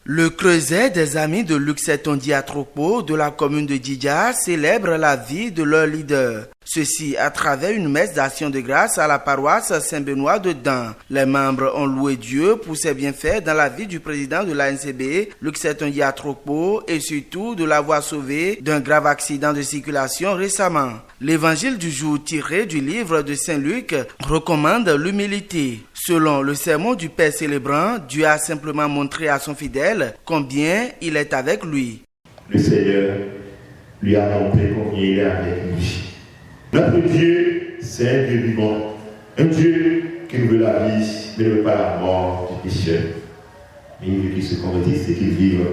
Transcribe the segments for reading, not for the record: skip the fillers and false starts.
Le creuset des amis de Luxet Tondi Atropo de la commune de Djidja célèbre la vie de leur leader. Ceci à travers une messe d'action de grâce à la paroisse Saint-Benoît de Dan. Les membres ont loué Dieu pour ses bienfaits dans la vie du président de l'ANCB, Luxet Tondi Atropo, et surtout de l'avoir sauvé d'un grave accident de circulation récemment. L'évangile du jour tiré du livre de Saint Luc recommande l'humilité. Selon le sermon du Père célébrant, Dieu a simplement montré à son fidèle combien il est avec lui. Le Seigneur lui a montré combien il est avec lui. Notre Dieu, c'est un Dieu vivant, un Dieu qui nous veut la vie, mais ne veut pas la mort du pécheur. Mais il veut qu'il se convertisse et qu'il vive.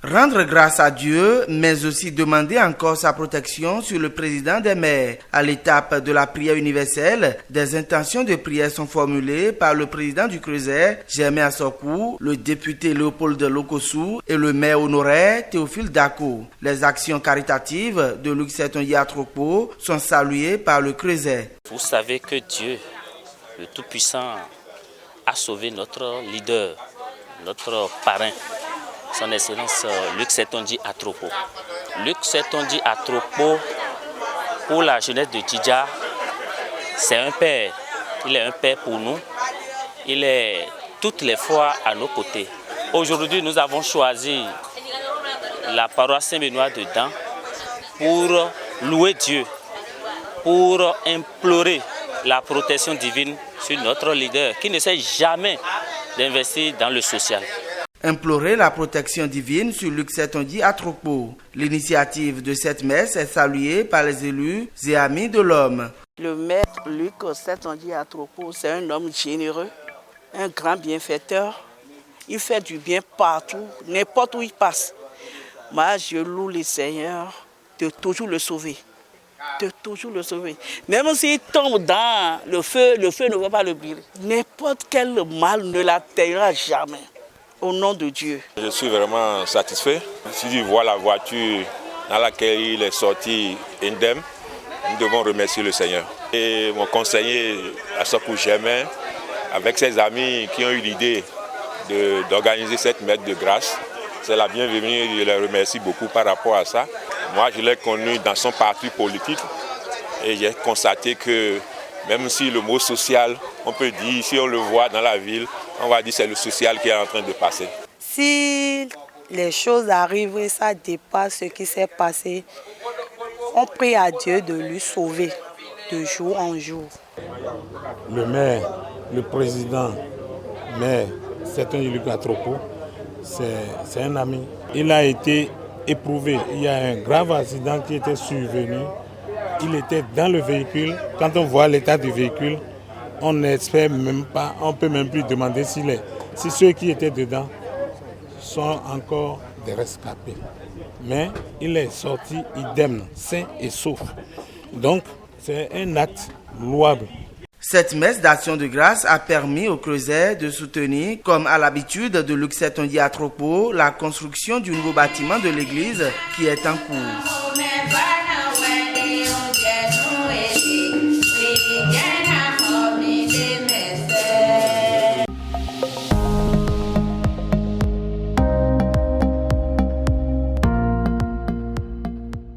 Rendre grâce à Dieu, mais aussi demander encore sa protection sur le président des maires. À l'étape de la prière universelle, des intentions de prière sont formulées par le président du Creuset, Germain Assokou, le député Léopold Lokossou et le maire honoraire Théophile Dako. Les actions caritatives de Luxet Tondi Atropo sont saluées par le Creuset. Vous savez que Dieu, le Tout-Puissant, a sauvé notre leader, notre parrain, son Excellence Luxet Tondi Atropo. Luxet Tondi Atropo, pour la jeunesse de Djidja, c'est un père. Il est un père pour nous. Il est toutes les fois à nos côtés. Aujourd'hui, nous avons choisi la paroisse Saint-Benoît de Dan pour louer Dieu, pour implorer la protection divine sur notre leader qui ne sait jamais d'investir dans le social. Implorer la protection divine sur Luxet Tondi Atropo. L'initiative de cette messe est saluée par les élus et amis de l'homme. Le maître Luxet Tondi Atropo, c'est un homme généreux, un grand bienfaiteur. Il fait du bien partout, n'importe où il passe. Moi, je loue le Seigneur de toujours le sauver. De toujours le sauver. Même s'il tombe dans le feu ne va pas le brûler. N'importe quel mal ne l'atteindra jamais. Au nom de Dieu. Je suis vraiment satisfait. Si je vois la voiture dans laquelle il est sorti indemne, nous devons remercier le Seigneur. Et mon conseiller Assokou Germain, avec ses amis qui ont eu l'idée d'organiser cette messe de grâce, c'est la bienvenue. Je les remercie beaucoup par rapport à ça. Moi, je l'ai connu dans son parti politique et j'ai constaté que même si le mot social, on peut dire, si on le voit dans la ville, on va dire que c'est le social qui est en train de passer. Si les choses arrivent et ça dépasse ce qui s'est passé, on prie à Dieu de lui sauver de jour en jour. Le maire, le président, maire, c'est un Luxet Atropo, c'est un ami. Il a été éprouvé. Il y a un grave accident qui était survenu. Il était dans le véhicule. Quand on voit l'état du véhicule, on n'espère même pas, on ne peut même plus demander si ceux qui étaient dedans sont encore des rescapés. Mais il est sorti indemne, sain et sauf. Donc, c'est un acte louable. Cette messe d'action de grâce a permis au Creuset de soutenir, comme à l'habitude de Luxet Tondi Atropo, la construction du nouveau bâtiment de l'église qui est en cours.